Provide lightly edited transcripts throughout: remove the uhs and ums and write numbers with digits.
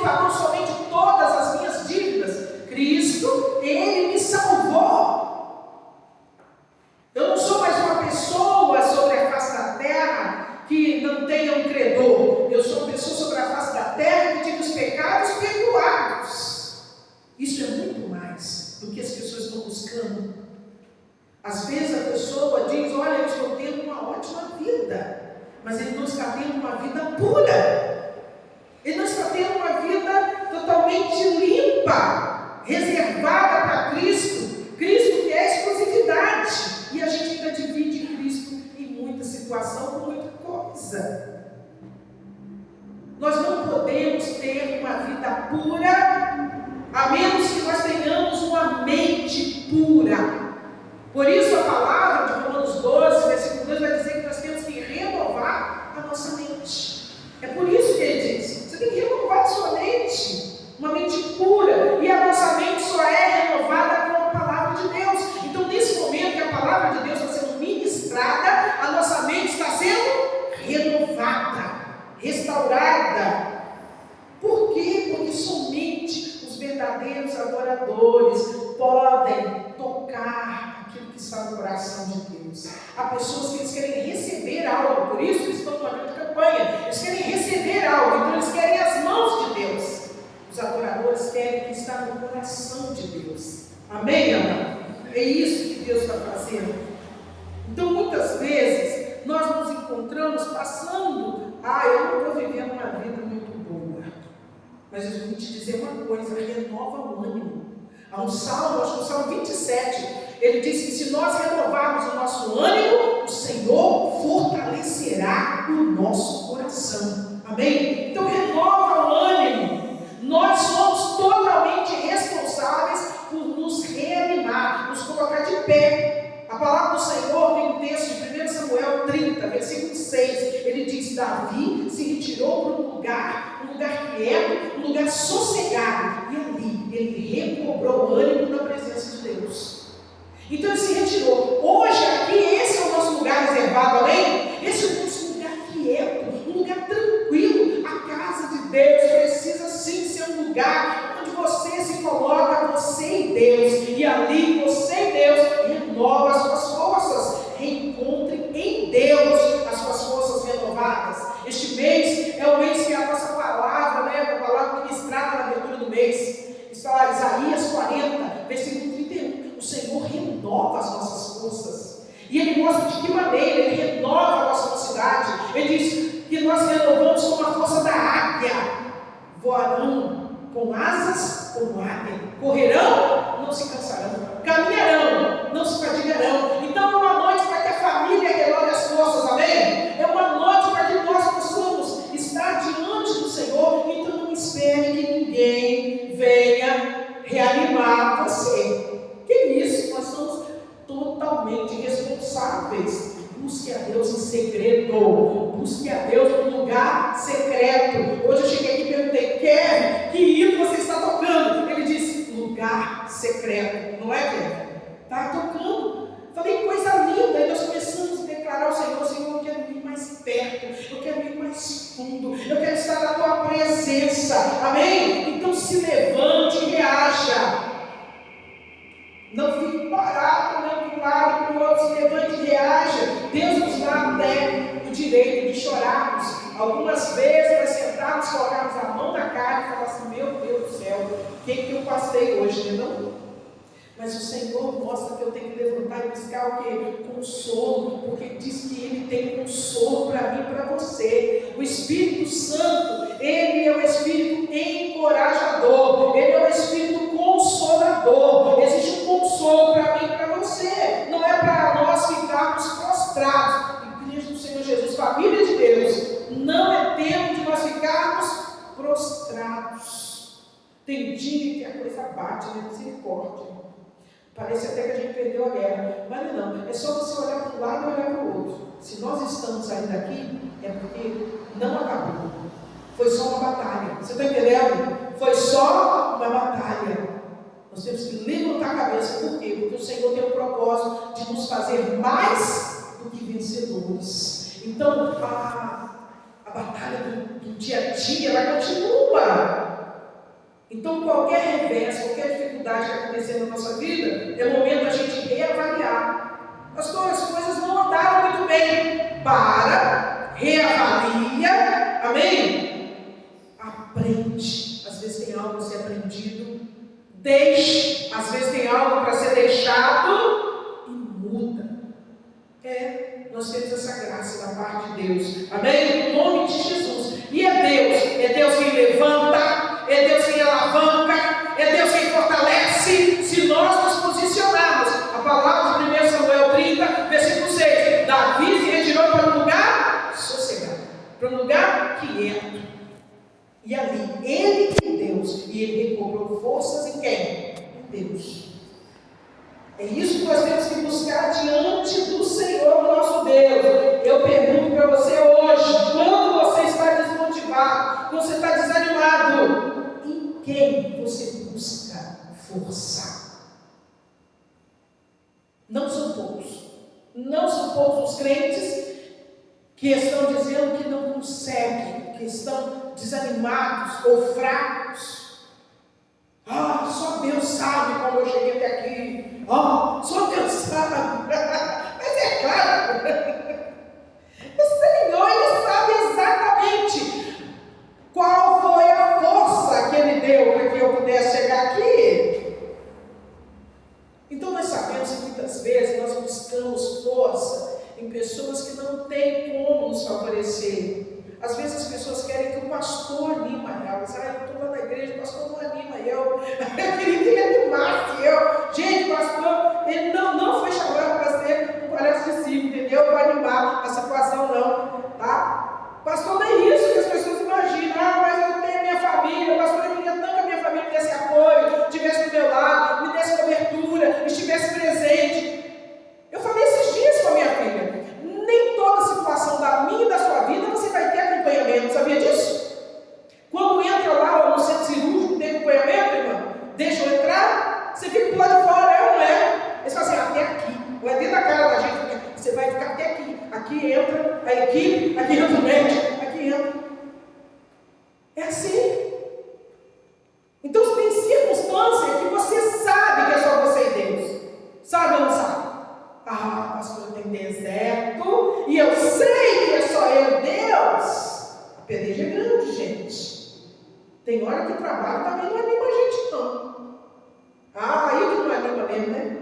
não pagou somente todas as minhas dívidas. Cristo, Ele me salvou. Eu não sou mais uma pessoa sobre a face da terra que não tenha um credor. Eu sou uma pessoa sobre a face da terra que tive os pecados perdoados. Isso é muito mais do que as pessoas estão buscando. Às vezes a pessoa diz: olha, eu estou tendo uma ótima vida, mas ele não está tendo uma vida pura. Ele não está tendo uma vida totalmente limpa, reservada para Cristo. Cristo que é exclusividade. E a gente ainda divide Cristo em muita situação, com muita coisa. Nós não podemos ter uma vida pura, a menos que nós tenhamos uma mente pura. Por isso a palavra de Romanos 12, versículo 2, vai dizer que nós temos que renovar a nossa mente. É por isso que ele diz: você tem que renovar a sua mente, uma mente pura, e a nossa mente só é renovada com a palavra de Deus. Então, nesse momento que a palavra de Deus está sendo ministrada, a nossa mente está sendo renovada, restaurada. Por quê? Porque somente os verdadeiros adoradores podem tocar aquilo que está no coração de Deus. Há pessoas que eles querem receber algo, por isso eles estão numa grande campanha. Eles querem receber algo, então eles querem as mãos de Deus. Os adoradores querem que está no coração de Deus. Amém, amado? É isso que Deus está fazendo. Então, muitas vezes, nós nos encontramos passando: eu não estou vivendo uma vida muito boa. Mas eu vou te dizer uma coisa: renova o ânimo. Há um salmo, acho que o salmo 27, ele diz que se nós renovarmos o nosso ânimo, o Senhor fortalecerá o nosso coração. Amém? Então renova o ânimo. Nós somos totalmente responsáveis por nos reanimar, nos colocar de pé. A palavra do Senhor tem um texto de 1 Samuel 30, versículo 6. Ele diz: Davi se retirou para um lugar quieto, um lugar sossegado, e ali ele recobrou o ânimo na presença de Deus. Então ele se retirou. Hoje aqui, esse é o nosso lugar reservado, amém? Esse é o nosso lugar quieto, um lugar tranquilo. A casa de Deus precisa sim ser um lugar onde você se coloca, você e Deus, e ali você e Deus renova as suas forças. Reencontre em Deus as suas forças renovadas. Este mês é o mês que a nossa palavra, a palavra ministrada na abertura do mês, está lá, Isaías 40, versículo 31. O Senhor renova as nossas forças. E Ele mostra de que maneira Ele renova a nossa mocidade. Ele diz que nós renovamos com a força da águia. Voarão com asas como águia. Correrão, não se cansarão. Caminharão, não se fatigarão. Então é uma noite para que a família renove as forças, amém? É uma noite para que nós possamos estar diante do Senhor. Então não espere que ninguém venha reanimar você. Que isso? Nós somos totalmente responsáveis. Busque a Deus em segredo. Busque a Deus no lugar secreto. Hoje eu cheguei aqui e perguntei: Kevin, que hino você está tocando? Ele disse: lugar secreto. Não é, Kevin? Está tocando. Falei: coisa linda. E nós começamos a declarar ao Senhor: Senhor, eu quero ir mais perto, eu quero ir mais fundo, eu quero estar na tua presença. Amém? Então se levante e reaja. Não fique parado, olhando para um lado e para o outro. Se levante e reaja. Deus nos dá até o direito de chorarmos. Algumas vezes nós sentarmos, colocarmos a mão na cara e falar assim: meu Deus do céu, o que eu passei hoje, não? Mas o Senhor mostra que eu tenho que levantar e buscar o quê? Consolo, porque diz que Ele tem consolo para mim e para você. O Espírito Santo, Ele é o Espírito encorajador, Ele é o Espírito consolador. Existe um consolo para mim e para você. Não é para nós ficarmos prostrados. Igreja do Senhor Jesus, família de Deus, não é tempo de nós ficarmos prostrados. Tem dia que a coisa bate, né? Misericórdia. Parece até que a gente perdeu a guerra, mas não, é só você olhar para um lado e olhar para o outro. Se nós estamos ainda aqui, é porque não acabou, foi só uma batalha. Você está entendendo? Foi só uma batalha. Nós temos que levantar a cabeça. Por quê? Porque o Senhor tem o propósito de nos fazer mais do que vencedores. Então a batalha do dia a dia, ela continua. Então, qualquer revés, qualquer dificuldade que acontecer na nossa vida, é momento da gente reavaliar. Pastor, as coisas não andaram muito bem. Para, reavalia, amém? Aprende. Às vezes tem algo a ser aprendido. Deixe. Às vezes tem algo para ser deixado e muda. Nós temos essa graça da parte de Deus. Amém? Em nome de Jesus. E é Deus quem levanta, é Deus quem alavanca, é Deus quem fortalece, se nós nos posicionarmos. A palavra de 1 Samuel 30, versículo 6. Davi se retirou para um lugar sossegado, para um lugar quieto. E ali, ele em Deus, e ele recobrou forças em quem? Em Deus. É isso que nós temos que buscar diante do Senhor nosso Deus. Eu pergunto para você hoje, quando você está desmotivado, quando você está desanimado, em quem você busca força? Não são poucos. Não são poucos os crentes que estão dizendo que não conseguem, que estão desanimados ou fracos. Só Deus sabe como eu cheguei até aqui. Só Deus sabe. Mas é claro, o Senhor, Ele sabe exatamente qual foi a força que Ele deu para que eu pudesse chegar aqui. Então nós sabemos que muitas vezes nós buscamos força em pessoas que não têm como nos favorecer. Às vezes as pessoas querem que o pastor anime elas. Eu estou lá na igreja, o pastor não anima eu. Eu queria que ele animasse eu. Gente, pastor, ele não foi chamado para ser um palhaço discípulo, entendeu? Para animar a situação, não. Tá? Pastor, não é isso que as pessoas imaginam. Mas eu tenho a minha família. Pastor, eu queria tanto que a minha família me desse apoio, estivesse do meu lado, me desse cobertura, estivesse presente. Eu falei esses dias com a minha filha. Nem toda situação da minha e da sua vida você vai ter acompanhamento, sabia disso? Quando entra lá no centro cirúrgico, tem acompanhamento, irmão? Deixa eu entrar, você fica do lado de fora, é ou não é? Eles falam assim, até aqui, ou é dentro da cara da gente, você vai ficar até aqui. Aqui entra a equipe, aqui entra o médico, aqui entra. É assim. Então tem circunstância que você sabe que é só você e Deus. Sabe ou não sabe? Pastor, tem deserto e eu sei que é só eu e Deus. A peleja é grande, gente. Tem hora que o trabalho também não anima a gente, não. Aí que não anima mesmo, né?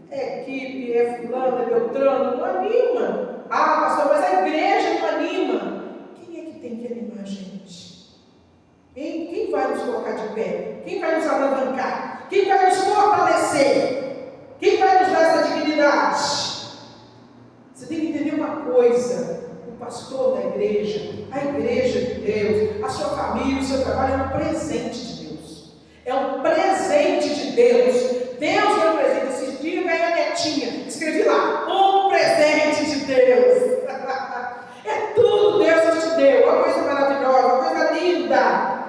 É equipe, é fulano, é Beltrano, não anima. Pastor, mas a igreja não anima. Quem é que tem que animar a gente? Quem vai nos colocar de pé? Quem vai nos alavancar? Quem vai nos fortalecer? Quem vai nos dar essa dignidade? Você tem que entender uma coisa: o pastor da igreja, a igreja de Deus, a sua família, o seu trabalho é um presente de Deus. É um presente de Deus. Deus é um presente. Esses dias ganhei a netinha, escrevi lá: um presente de Deus. É tudo Deus te deu, uma coisa maravilhosa, uma coisa linda.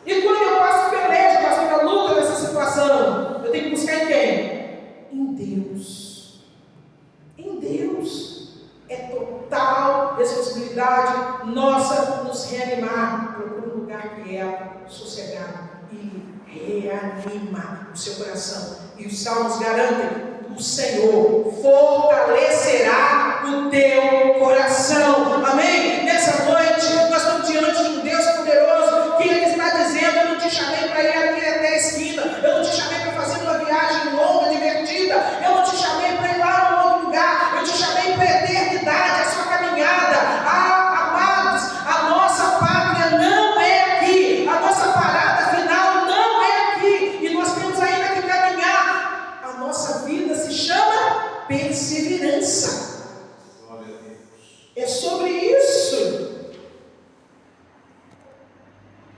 E quando eu passo peleja, passo pela luta nessa situação, eu tenho que buscar em quem? Em Deus. Em Deus. É total responsabilidade nossa nos reanimar. Procura um lugar quieto, sossegado e reanima o seu coração. E os salmos garantem: o Senhor fortalecerá o teu coração. Amém? Nessa noite nós estamos diante de um Deus poderoso que Ele está dizendo: eu não te chamei para ir aqui até a esquina, eu não te chamei para fazer uma viagem longa, divertida, eu não te chamei para ir lá num outro lugar, eu te chamei para a eternidade, a sua caminhada. Amados, a nossa pátria não é aqui, a nossa parada final não é aqui, e nós temos ainda que caminhar. A nossa vida se chama perseverança. É sobre isso.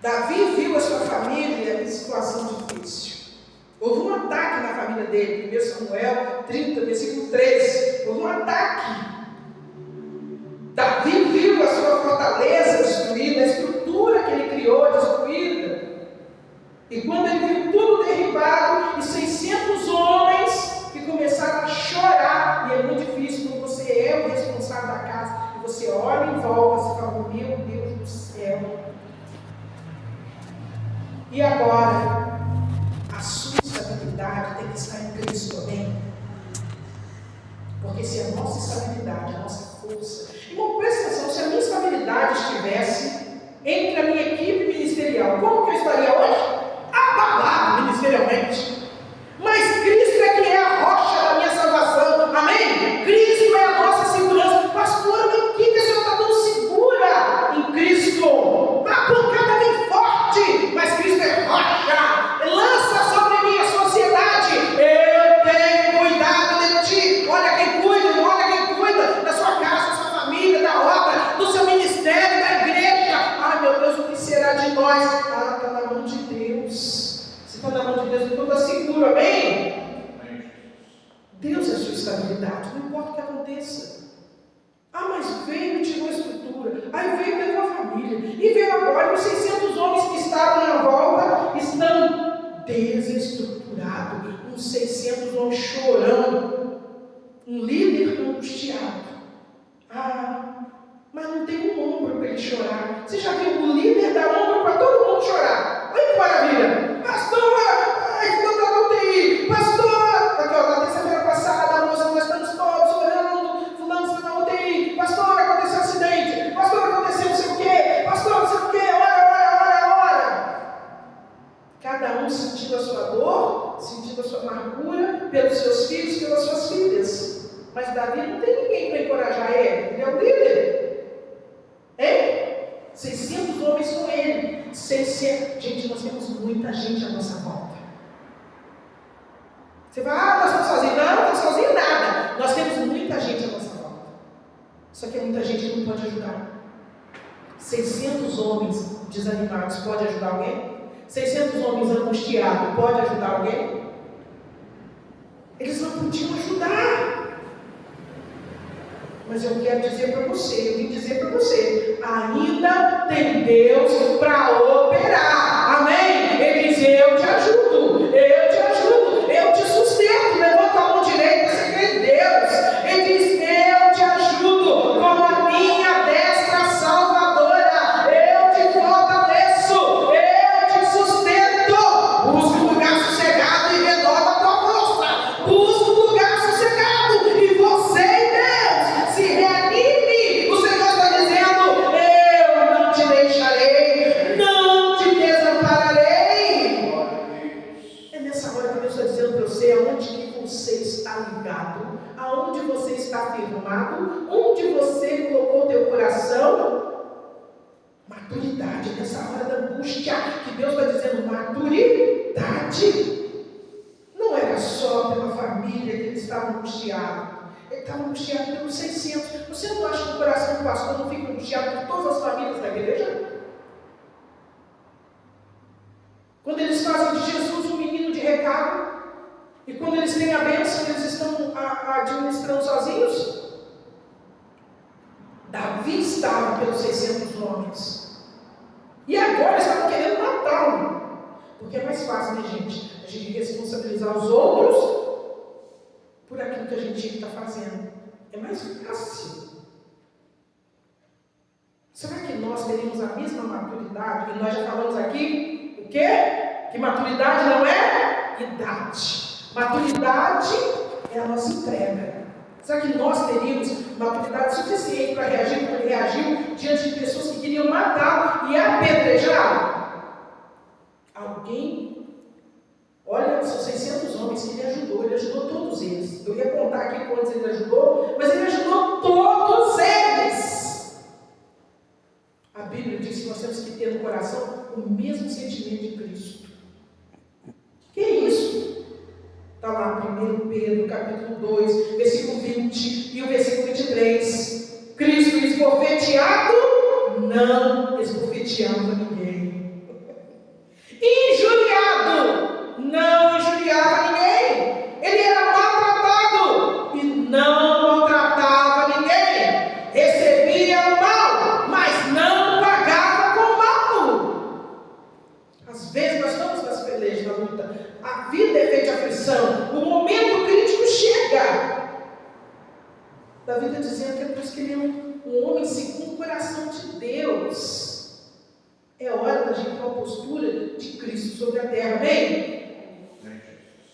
Davi viu a sua família em situação difícil. Houve um ataque na família dele. 1 Samuel 30, versículo 13. Houve um ataque. Davi viu a sua fortaleza destruída, a estrutura que ele criou destruída. E quando ele viu tudo derribado e 600 homens que começaram a chorar, e é muito difícil quando você é o responsável da casa, e você olha em volta e fala: meu Deus do céu, E agora, a sua estabilidade tem que estar em Cristo, amém? Porque se a nossa estabilidade, a nossa força... Irmão, presta atenção, se a minha estabilidade estivesse entre a minha equipe ministerial, como que eu estaria hoje? Abalado ministerialmente. Mas Cristo é que é a rocha da minha salvação, amém? Cristo é a nossa segurança. Pastor, o que o Senhor está tão segura em Cristo? A pancada vem forte, mas Cristo é rocha. Lança sobre mim a sociedade. Eu tenho cuidado de ti. Olha quem cuida da sua casa, da sua família, da obra, do seu ministério, da igreja. Ai meu Deus, o que será de nós? Ah, está na mão de Deus. Se está na mão de Deus, então está seguro, amém? Deus é a sua estabilidade, não importa o que aconteça. Ah, mas veio e tirou a estrutura. Aí veio e levou a família. E veio agora, os 600 homens que estavam na volta estão desestruturados. Uns 600 homens chorando. Um líder angustiado. Ah, mas não tem um ombro para ele chorar. Você já viu o líder dar ombro para todo mundo chorar? Olha que maravilha. Pastora, ai, não está no UTI. Pastora, aqui ó, na terça-feira passada, moça, nós estamos todos orando. Fulano está na UTI. Pastora, aconteceu um acidente. Pastora, aconteceu não sei o quê. Pastora, não sei o quê. Ora. Cada um sentindo a sua dor, sentindo a sua amargura, pelos seus filhos, pelas suas filhas. Mas Davi não tem ninguém para encorajar ele. Ele é o líder. Hein? 600 homens com ele. 600. Gente, nós temos muita gente à nossa volta. Você fala, nós estamos sozinhos. Não, não estamos sozinhos nada. Nós temos muita gente à nossa volta. Só que é muita gente que não pode ajudar. 600 homens desanimados, pode ajudar alguém? 600 homens angustiados, pode ajudar alguém? Eles não podiam ajudar. Mas eu quero dizer para você, eu vim dizer para você, ainda tem Deus para operar, amém? Ele diz, eu te ajudo, eu te sustento, levanta a mão direita, você crê em Deus. Ele diz, eu te ajudo com a minha destra salvadora, eu te fortaleço, eu te sustento. Busque um lugar sossegado e renova a tua força. Busque um lugar sossegado e você e Deus se reanime. O Senhor está dizendo, eu não te deixarei, não te desampararei. É nessa hora que Deus está dizendo para você, aonde que você está ligado, aonde você está firmado, onde você colocou o teu coração. Maturidade, é nessa hora da angústia que Deus está dizendo, maturidade. Não era só pela família que ele estava angustiado. Ele estava angustiado pelos 600. Você não acha que o coração do pastor não fica angustiado por todas as famílias da igreja? Quando eles fazem de Jesus um menino de recado, e quando eles têm a bênção, eles estão administrando sozinhos? Davi estava pelos 600 homens. E agora estavam querendo matá-lo. Porque é mais fácil, né, gente? A gente responsabilizar os outros por aquilo que a gente tinha que estar fazendo. É mais fácil. Será que nós teríamos a mesma maturidade? E nós já falamos aqui, o quê? Que maturidade não é idade. Maturidade é a nossa entrega. Será que nós teríamos maturidade suficiente para reagir como ele reagiu diante de pessoas que queriam matá-lo e apedrejá-lo? Alguém, olha, são 600 homens que ele ajudou todos eles. Eu ia contar aqui quantos ele ajudou, mas ele ajudou todos eles. A Bíblia diz que nós temos que ter no coração o mesmo sentimento de Cristo. Que é isso? Está lá em 1 Pedro, capítulo 2, versículo 20 e o versículo 23. Cristo esbofeteado, não esbofeteava ninguém. Injuriado, não injuriava ninguém. Ele era maltratado e não maltratava ninguém. Recebia o mal, mas não pagava com o mal. Às vezes nós estamos nas pelejas, na luta. A vida é feita de aflição. O momento crítico chega. Davi está dizendo que é por isso que ele é um homem segundo o coração de Deus. É hora da gente ter uma postura de Cristo sobre a terra. Amém?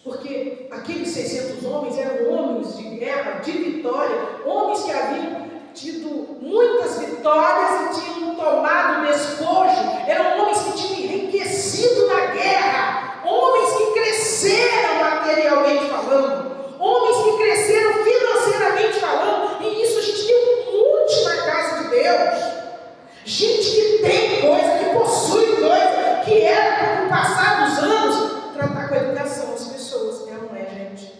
Porque aqueles 600 homens eram homens de guerra, de vitória, homens que haviam tido muitas vitórias e tinham tomado despojo, eram homens que tinham enriquecido na guerra, homens que cresceram materialmente falando, homens que cresceram financeiramente falando, e isso a gente tem um monte na casa de Deus, gente que tem coisa, que possui coisa, que era, com o passar dos anos, tratar com a educação as pessoas, não é, gente?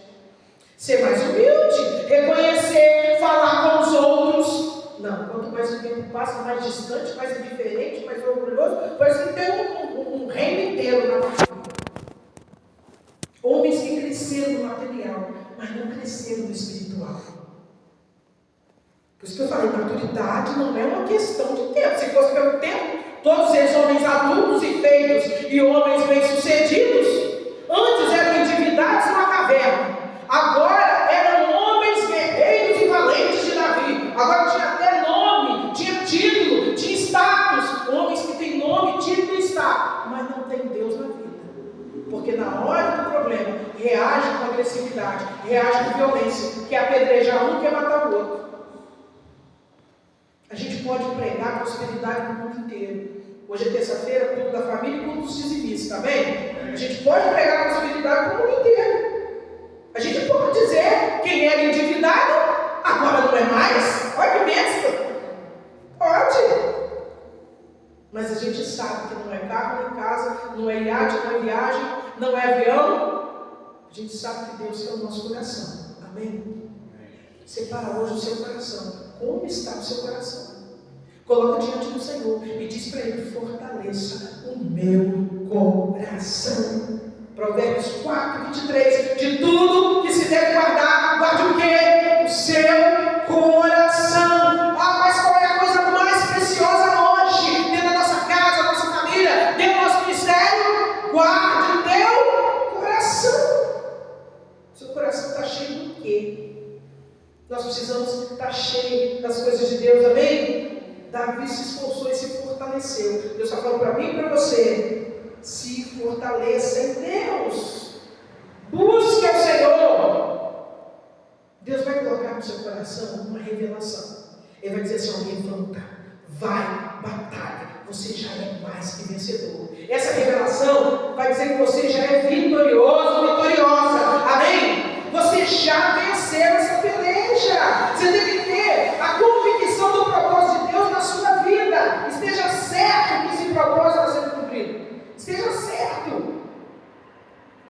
Ser mais humilde, reconhecer, falar com os outros. Não, quanto mais o tempo passa, mais distante, mais indiferente, mais orgulhoso, parece que tem um reino inteiro na família. Homens que cresceram no material, mas não cresceram no espiritual. Por isso que eu falei, maturidade não é uma questão de tempo. Se fosse pelo tempo, todos eles homens adultos e feitos e homens bem-sucedidos, antes eram endividados numa caverna. Agora eram homens guerreiros e valentes de Davi. Agora tinha até nome, tinha título, tinha status. Homens que têm nome, título e status, mas não tem Deus na vida. Porque na hora do problema, reage com agressividade, reage com violência, quer apedrejar um, quer matar o outro. A gente pode pregar prosperidade no mundo inteiro. Hoje é terça-feira, culto da família e culto dos dizimistas, tá bem? A gente pode pregar prosperidade no mundo inteiro. A gente pode dizer, quem era endividado, agora não é mais. Olha que bênção. Pode. Mas a gente sabe que não é carro nem casa, não é iate, não é viagem, não é avião. A gente sabe que Deus quer o nosso coração. Amém? Separa hoje o seu coração. Como está o seu coração? Coloca diante do Senhor e diz para Ele: fortaleça o meu coração. Provérbios 4, 23. De tudo que se deve guardar, guarde o quê? O seu coração. Ah, mas qual é a coisa mais preciosa hoje? Dentro da nossa casa, da nossa família, dentro do nosso ministério? Guarde o teu coração. Seu coração está cheio do quê? Nós precisamos estar cheio das coisas de Deus, amém? Davi se esforçou e se fortaleceu. Deus está falando para mim e para você: se fortaleça em Deus, busque ao Senhor. Deus vai colocar no seu coração uma revelação. Ele vai dizer assim: levanta, vai, batalha, você já é mais que vencedor. Essa revelação